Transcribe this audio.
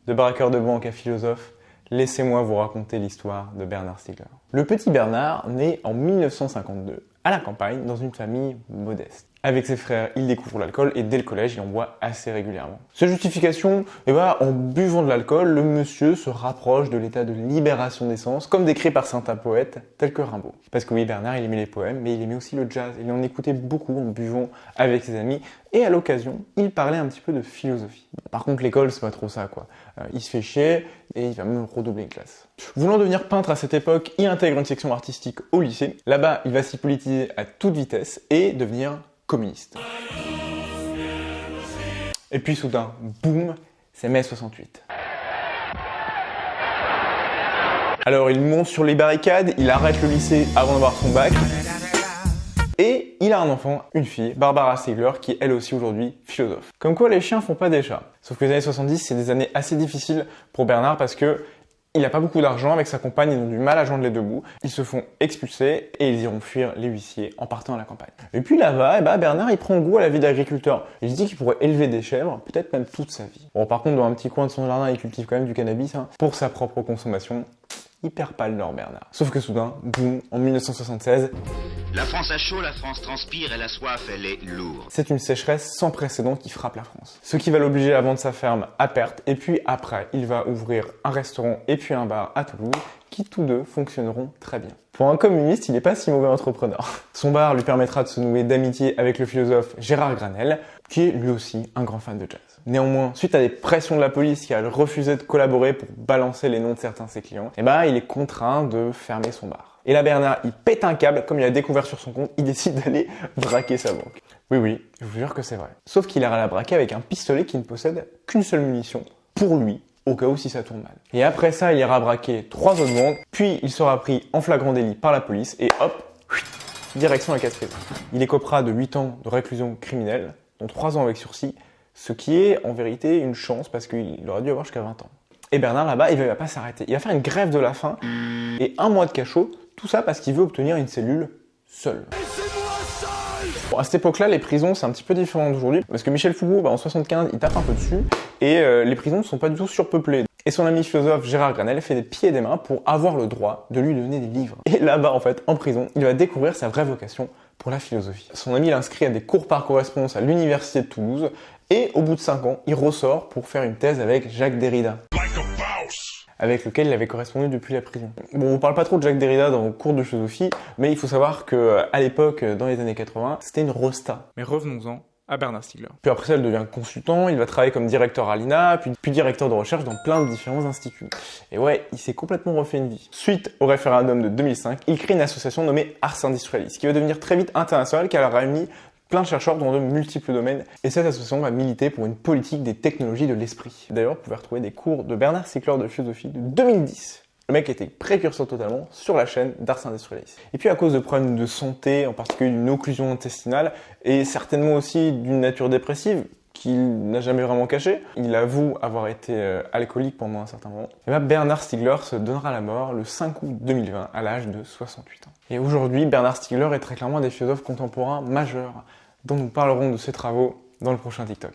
De braqueur de banque à philosophe, laissez-moi vous raconter l'histoire de Bernard Stiegler. Le petit Bernard naît en 1952 à la campagne dans une famille modeste. Avec ses frères, il découvre l'alcool et dès le collège, il en boit assez régulièrement. Sa justification, en buvant de l'alcool, le monsieur se rapproche de l'état de libération des sens, comme décrit par certains poètes tels que Rimbaud. Parce que oui, Bernard, il aimait les poèmes, mais il aimait aussi le jazz. Il en écoutait beaucoup en buvant avec ses amis. Et à l'occasion, il parlait un petit peu de philosophie. Par contre, l'école, c'est pas trop ça, quoi. Il se fait chier et il va même redoubler une classe. Voulant devenir peintre à cette époque, il intègre une section artistique au lycée. Là-bas, il va s'y politiser à toute vitesse et devenir communiste. Et puis soudain, boum, c'est mai 68. Alors il monte sur les barricades, il arrête le lycée avant d'avoir son bac. Et il a un enfant, une fille, Barbara Stiegler, qui est elle aussi aujourd'hui philosophe. Comme quoi les chiens font pas des chats. Sauf que les années 70, c'est des années assez difficiles pour Bernard parce que il n'a pas beaucoup d'argent, avec sa compagne, ils ont du mal à joindre les deux bouts. Ils se font expulser et ils iront fuir les huissiers en partant à la campagne. Et puis là-bas, Bernard, il prend goût à la vie d'agriculteur. Il se dit qu'il pourrait élever des chèvres, peut-être même toute sa vie. Bon, par contre, dans un petit coin de son jardin, il cultive quand même du cannabis, pour sa propre consommation. Il perd pas le nord, Bernard. Sauf que soudain, boum, en 1976... La France a chaud, la France transpire et la soif, elle est lourde. C'est une sécheresse sans précédent qui frappe la France. Ce qui va l'obliger à vendre sa ferme à perte, et puis après, il va ouvrir un restaurant et puis un bar à Toulouse, qui tous deux fonctionneront très bien. Pour un communiste, il n'est pas si mauvais entrepreneur. Son bar lui permettra de se nouer d'amitié avec le philosophe Gérard Granel, qui est lui aussi un grand fan de jazz. Néanmoins, suite à des pressions de la police qui a refusé de collaborer pour balancer les noms de certains de ses clients, il est contraint de fermer son bar. Et là, Bernard, il pète un câble, comme il a découvert sur son compte, il décide d'aller braquer sa banque. Oui, je vous jure que c'est vrai. Sauf qu'il ira la braquer avec un pistolet qui ne possède qu'une seule munition, pour lui, au cas où si ça tourne mal. Et après ça, il ira braquer 3 autres banques, puis il sera pris en flagrant délit par la police, et hop, direction la case prison. Il écopera de 8 ans de réclusion criminelle, dont 3 ans avec sursis, ce qui est en vérité une chance, parce qu'il aurait dû avoir jusqu'à 20 ans. Et Bernard, là-bas, il va pas s'arrêter. Il va faire une grève de la faim, et 1 mois de cachot, tout ça parce qu'il veut obtenir une cellule seul. Bon, à cette époque-là, les prisons, c'est un petit peu différent d'aujourd'hui, parce que Michel Foucault, en 75, il tape un peu dessus, et les prisons ne sont pas du tout surpeuplées. Et son ami philosophe Gérard Granel fait des pieds et des mains pour avoir le droit de lui donner des livres. Et là-bas, en fait, en prison, il va découvrir sa vraie vocation pour la philosophie. Son ami l'inscrit à des cours par correspondance à l'université de Toulouse, et au bout de 5 ans, il ressort pour faire une thèse avec Jacques Derrida, avec lequel il avait correspondu depuis la prison. Bon, on parle pas trop de Jacques Derrida dans le cours de philosophie, mais il faut savoir que à l'époque, dans les années 80, c'était une rosta. Mais revenons-en à Bernard Stiegler. Puis après ça, il devient consultant, il va travailler comme directeur à l'INA, puis directeur de recherche dans plein de différents instituts. Et ouais, il s'est complètement refait une vie. Suite au référendum de 2005, il crée une association nommée Ars Industrialis, qui va devenir très vite internationale, car elle a réuni plein de chercheurs dans de multiples domaines, et cette association va militer pour une politique des technologies de l'esprit. D'ailleurs, vous pouvez retrouver des cours de Bernard Stiegler de philosophie de 2010. Le mec était précurseur totalement sur la chaîne d'Ars Industrialis. Et puis à cause de problèmes de santé, en particulier d'une occlusion intestinale, et certainement aussi d'une nature dépressive, qu'il n'a jamais vraiment caché, il avoue avoir été alcoolique pendant un certain moment, et Bernard Stiegler se donnera la mort le 5 août 2020 à l'âge de 68 ans. Et aujourd'hui, Bernard Stiegler est très clairement un des philosophes contemporains majeurs, dont nous parlerons de ses travaux dans le prochain TikTok.